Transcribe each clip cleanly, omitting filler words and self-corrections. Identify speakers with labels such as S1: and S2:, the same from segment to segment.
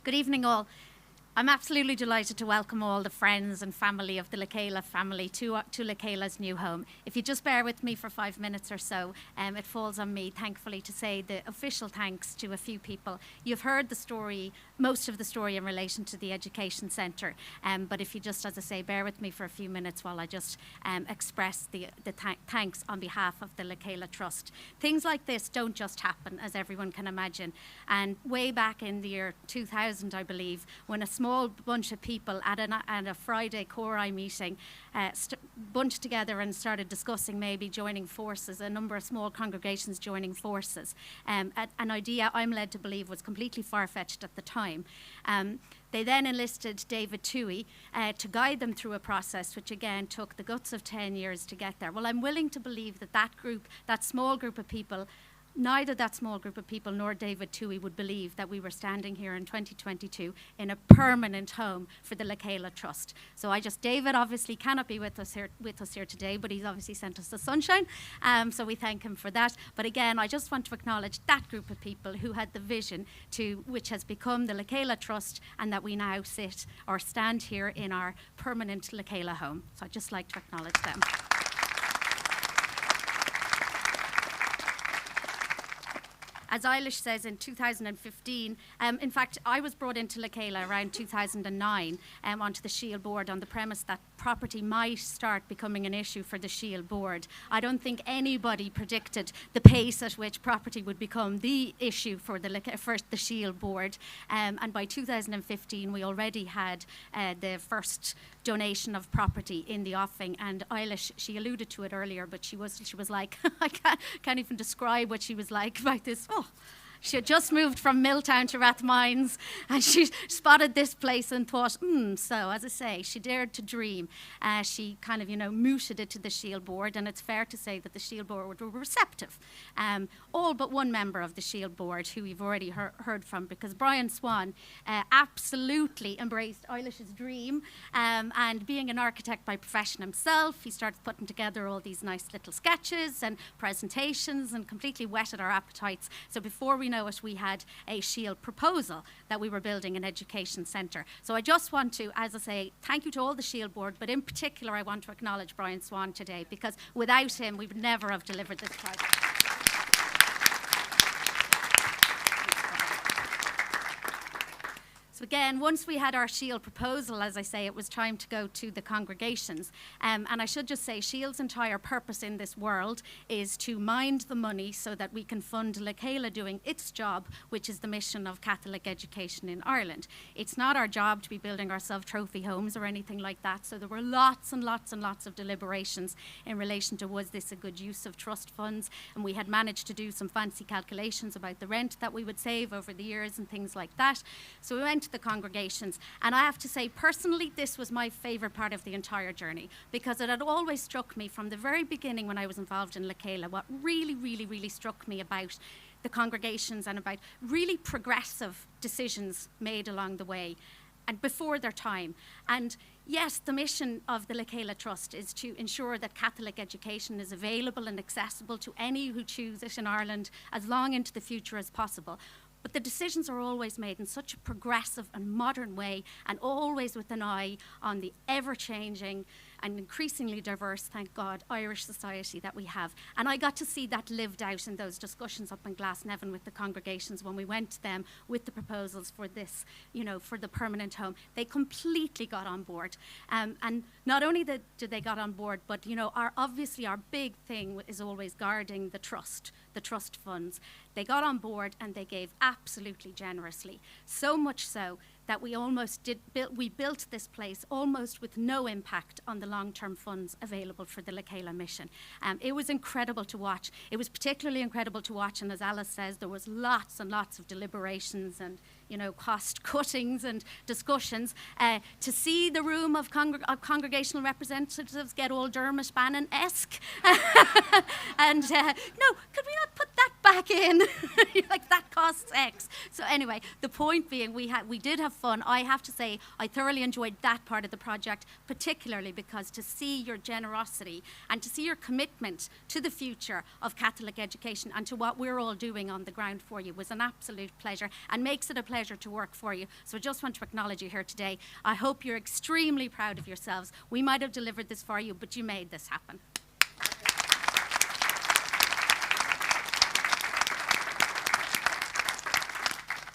S1: Good evening, all. I'm absolutely delighted to welcome all the friends and family of the Chéile family to Chéile's new home. If you just bear with me for 5 minutes or so, it falls on me, thankfully, to say the official thanks to a few people. You've heard the story, most of the story in relation to the education centre, but if you just, as I say, bear with me for a few minutes while I just express the thanks on behalf of the Chéile Trust. Things like this don't just happen, as everyone can imagine. And way back in the year 2000, I believe, when a small bunch of people at a Friday Cori meeting bunched together and started discussing maybe joining forces, a number of small congregations joining forces. An idea I'm led to believe was completely far-fetched at the time. They then enlisted David Toohey to guide them through a process which again took the guts of 10 years to get there. Well, I'm willing to believe that small group of people, neither that small group of people nor David Toohey would believe that we were standing here in 2022 in a permanent home for the Chéile Trust. So David obviously cannot be with us here today, but he's obviously sent us the sunshine, so we thank him for that. But again, I just want to acknowledge that group of people who had the vision which has become the Chéile Trust, and that we now sit or stand here in our permanent Chéile home. So I'd just like to acknowledge them. As Eilish says, in 2015, in fact, I was brought into Chéile around 2009 onto the Chéile board on the premise that property might start becoming an issue for the Chéile board. I don't think anybody predicted the pace at which property would become the issue for the Chéile board. And by 2015, we already had the first donation of property in the offing. And Eilish, she alluded to it earlier, but she was like, I can't even describe what she was like about this. Oh, she had just moved from Milltown to Rathmines, and she spotted this place and thought, so, as I say, she dared to dream. She kind of, mooted it to the Chéile board, and it's fair to say that the Chéile board were receptive. All but one member of the Chéile board, who we've already heard from, because Brian Swan absolutely embraced Eilish's dream, and being an architect by profession himself, he started putting together all these nice little sketches and presentations and completely whetted our appetites. So before we know it, we had a Chéile proposal that we were building an education centre. So I just want to, as I say, thank you to all the Chéile board, but in particular I want to acknowledge Brian Swan today, because without him we would never have delivered this project. So again, once we had our Chéile proposal, as I say, it was time to go to the congregations. And I should just say, Chéile's entire purpose in this world is to mind the money so that we can fund Chéile doing its job, which is the mission of Catholic education in Ireland. It's not our job to be building ourselves trophy homes or anything like that. So there were lots and lots and lots of deliberations in relation to, was this a good use of trust funds? And we had managed to do some fancy calculations about the rent that we would save over the years and things like that. So we went to the congregations, and I have to say personally this was my favourite part of the entire journey, because it had always struck me from the very beginning when I was involved in Chéile, what really struck me about the congregations and about really progressive decisions made along the way and before their time. And yes, the mission of the Chéile Trust is to ensure that Catholic education is available and accessible to any who choose it in Ireland as long into the future as possible. But the decisions are always made in such a progressive and modern way, and always with an eye on the ever-changing and increasingly diverse, thank God, Irish society that we have. And I got to see that lived out in those discussions up in Glasnevin with the congregations when we went to them with the proposals for this, for the permanent home. They completely got on board. And not only did they got on board, but, obviously our big thing is always guarding the trust funds. They got on board and they gave absolutely generously. So much so that we built this place almost with no impact on the long-term funds available for the Chéile mission. It was incredible to watch. It was particularly incredible to watch, and as Alice says, there was lots and lots of deliberations and cost cuttings and discussions. To see the room of congregational representatives get all Dermot Bannon-esque. And no, could we not put that back in. You're like, that costs X. So anyway, the point being, we did have fun. I have to say, I thoroughly enjoyed that part of the project, particularly because to see your generosity and to see your commitment to the future of Catholic education and to what we're all doing on the ground for you was an absolute pleasure, and makes it a pleasure to work for you. So I just want to acknowledge you here today. I hope you're extremely proud of yourselves. We might have delivered this for you, but you made this happen.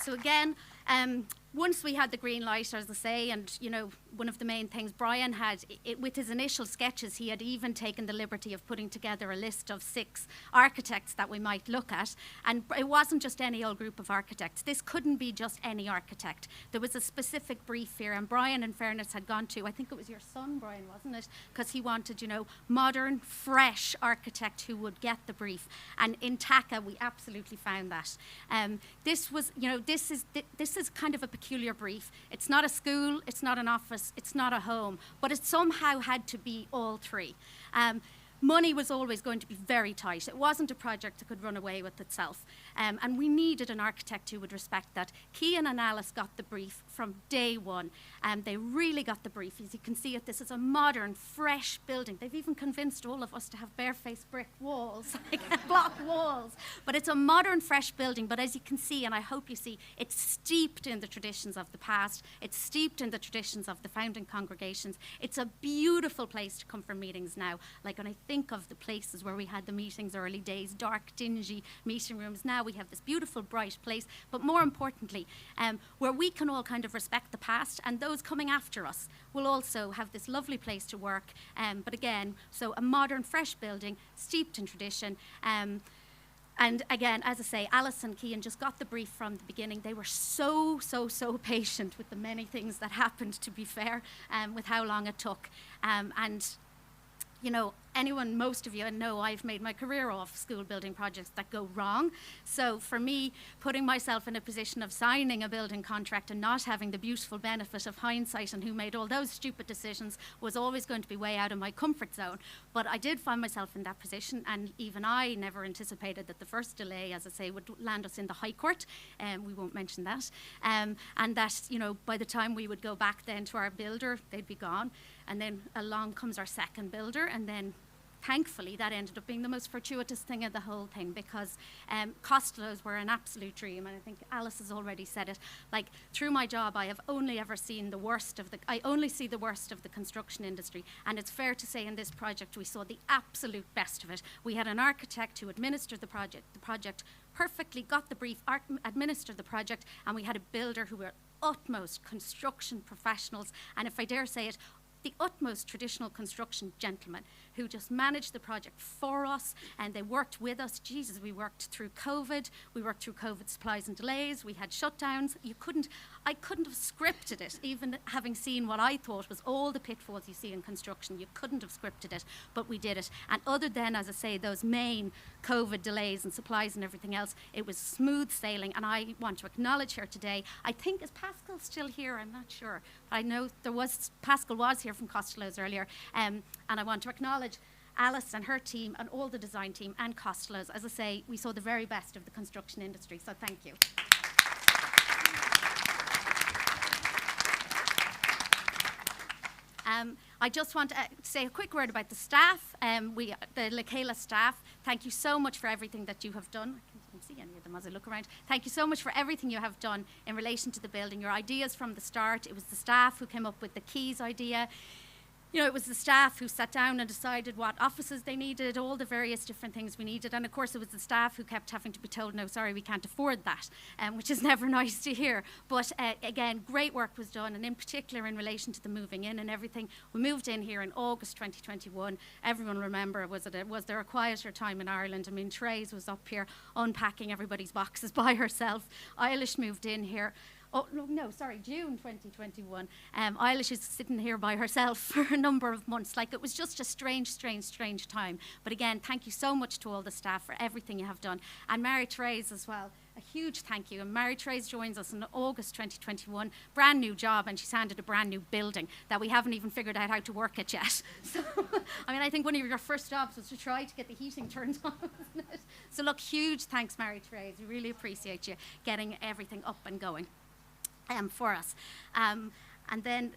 S1: So again, once we had the green light, as I say, and you know, one of the main things Brian had, with his initial sketches, he had even taken the liberty of putting together a list of 6 architects that we might look at. And it wasn't just any old group of architects. This couldn't be just any architect. There was a specific brief here, and Brian, in fairness, had gone to, I think it was your son, Brian, wasn't it? Because he wanted, you know, modern, fresh architect who would get the brief. And in TACA, we absolutely found that. This was, you know, this is kind of a peculiar brief. It's not a school, it's not an office, it's not a home, but it somehow had to be all 3. Money was always going to be very tight. It wasn't a project that could run away with itself. And we needed an architect who would respect that. Cian and Alice got the brief from day one. They really got the brief. As you can see it, this is a modern, fresh building. They've even convinced all of us to have barefaced brick walls, like block walls. But it's a modern, fresh building. But as you can see, and I hope you see, it's steeped in the traditions of the past. It's steeped in the traditions of the founding congregations. It's a beautiful place to come for meetings now. Like when I think of the places where we had the meetings early days, dark, dingy meeting rooms. Now we have this beautiful, bright place, but more importantly, where we can all kind of respect the past, and those coming after us will also have this lovely place to work. But again, so a modern, fresh building, steeped in tradition. And again, as I say, Alice and Cian just got the brief from the beginning. They were so patient with the many things that happened, to be fair, with how long it took. And you know, most of you know I've made my career off school building projects that go wrong. So for me, putting myself in a position of signing a building contract and not having the beautiful benefit of hindsight and who made all those stupid decisions was always going to be way out of my comfort zone. But I did find myself in that position, and even I never anticipated that the first delay, as I say, would land us in the High Court. We won't mention that. And that, you know, by the time we would go back then to our builder, they'd be gone. And then along comes our second builder, and then thankfully that ended up being the most fortuitous thing of the whole thing, because Costello's were an absolute dream, and I think Alice has already said it. Like, through my job, I have only ever seen the worst of I only see the worst of the construction industry, and it's fair to say in this project we saw the absolute best of it. We had an architect who administered the project perfectly, got the brief, administered the project, and we had a builder who were utmost construction professionals, and if I dare say it, the utmost traditional construction gentlemen who just managed the project for us, and they worked with us. Jesus, we worked through COVID. We worked through COVID supplies and delays. We had shutdowns. I couldn't have scripted it, even having seen what I thought was all the pitfalls you see in construction. You couldn't have scripted it, but we did it. And other than, as I say, those main COVID delays and supplies and everything else, it was smooth sailing. And I want to acknowledge here today, I think, is Pascal still here? I'm not sure. I know Pascal was here from Costello's earlier, and I want to acknowledge Alice and her team and all the design team and Costello's. As I say, we saw the very best of the construction industry, so thank you. I just want to say a quick word about the staff, the Chéile staff. Thank you so much for everything that you have done. I can't see any of them as I look around. Thank you so much for everything you have done in relation to the building. Your ideas from the start. It was the staff who came up with the keys idea. You know, it was the staff who sat down and decided what offices they needed, all the various different things we needed. And of course, it was the staff who kept having to be told, no, sorry, we can't afford that, which is never nice to hear. But again, great work was done, and in particular in relation to the moving in and everything. We moved in here in August 2021. Everyone remember, was there a quieter time in Ireland? I mean, Therese was up here unpacking everybody's boxes by herself. Eilish moved in here. Oh, no, sorry, June 2021. Eilish is sitting here by herself for a number of months. Like, it was just a strange time. But again, thank you so much to all the staff for everything you have done. And Mary-Therese as well, a huge thank you. And Mary-Therese joins us in August 2021, brand new job, and she's handed a brand new building that we haven't even figured out how to work it yet. So, I mean, I think one of your first jobs was to try to get the heating turned on, wasn't it? So look, huge thanks, Mary-Therese. We really appreciate you getting everything up and going for us. And then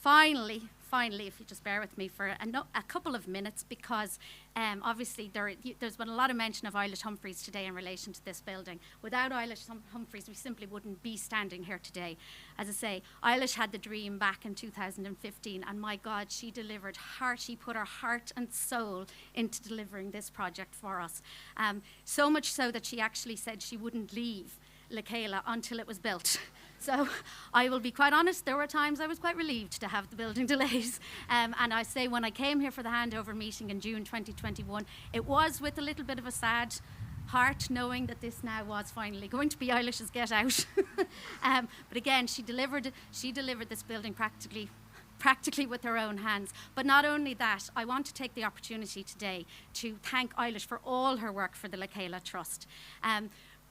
S1: finally, if you just bear with me for a couple of minutes, because obviously there's been a lot of mention of Eilish Humphreys today in relation to this building. Without Eilish Humphreys, we simply wouldn't be standing here today. As I say, Eilish had the dream back in 2015, and my God, she delivered she put her heart and soul into delivering this project for us. So much so that she actually said she wouldn't leave Chéile until it was built. So I will be quite honest, there were times I was quite relieved to have the building delays. And I say when I came here for the handover meeting in June 2021, it was with a little bit of a sad heart, knowing that this now was finally going to be Eilish's Get Out. But again, she delivered this building practically with her own hands. But not only that, I want to take the opportunity today to thank Eilish for all her work for the Chéile Trust.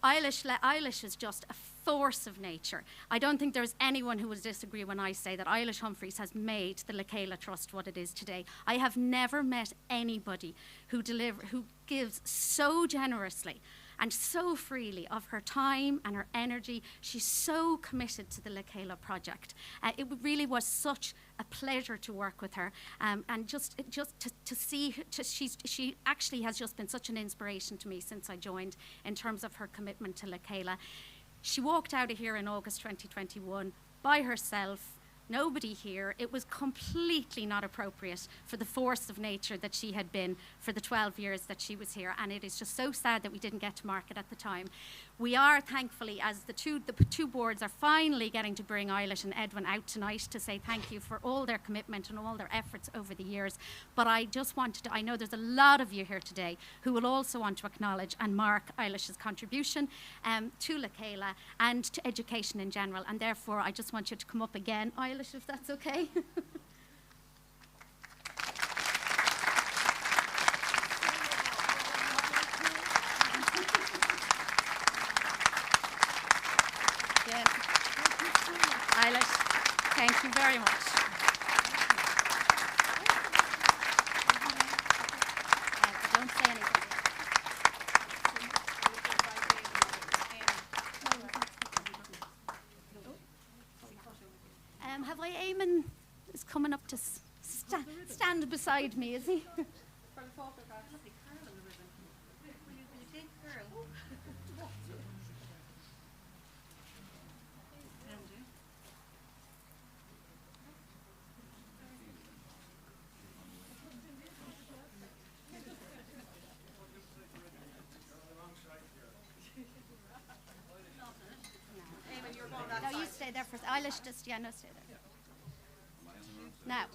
S1: Eilish is just a force of nature. I don't think there's anyone who will disagree when I say that Eilish Humphreys has made the Chéile Trust what it is today. I have never met anybody who gives so generously and so freely of her time and her energy. She's so committed to the Chéile project. It really was such a pleasure to work with her, and just to see, she actually has just been such an inspiration to me since I joined in terms of her commitment to Chéile. She walked out of here in August 2021 by herself. Nobody here. It was completely not appropriate for the force of nature that she had been for the 12 years that she was here, and it is just so sad that we didn't get to market at the time. We are, thankfully, as the two boards are finally getting to bring Eilish and Edwin out tonight to say thank you for all their commitment and all their efforts over the years. But I just wanted to, I know there's a lot of you here today who will also want to acknowledge and mark Eilish's contribution to Chéile and to education in general, and therefore I just want you to come up again, Eilish, if that's okay. Eilish, thank you very much. Don't say anything. Have I Eamon is coming up to stand beside me, is he? No, you stay there first. Eilish, just, yeah, no, stay there. Now,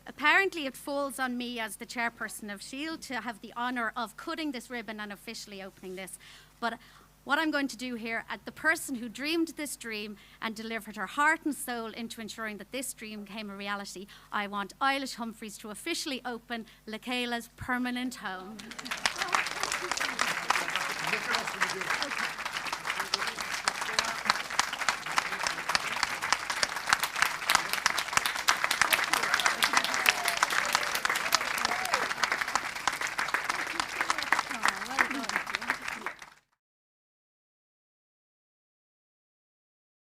S1: apparently it falls on me as the chairperson of Chéile to have the honour of cutting this ribbon and officially opening this. But what I'm going to do here, the person who dreamed this dream and delivered her heart and soul into ensuring that this dream became a reality, I want Eilish Humphreys to officially open Chéile's permanent home. Okay.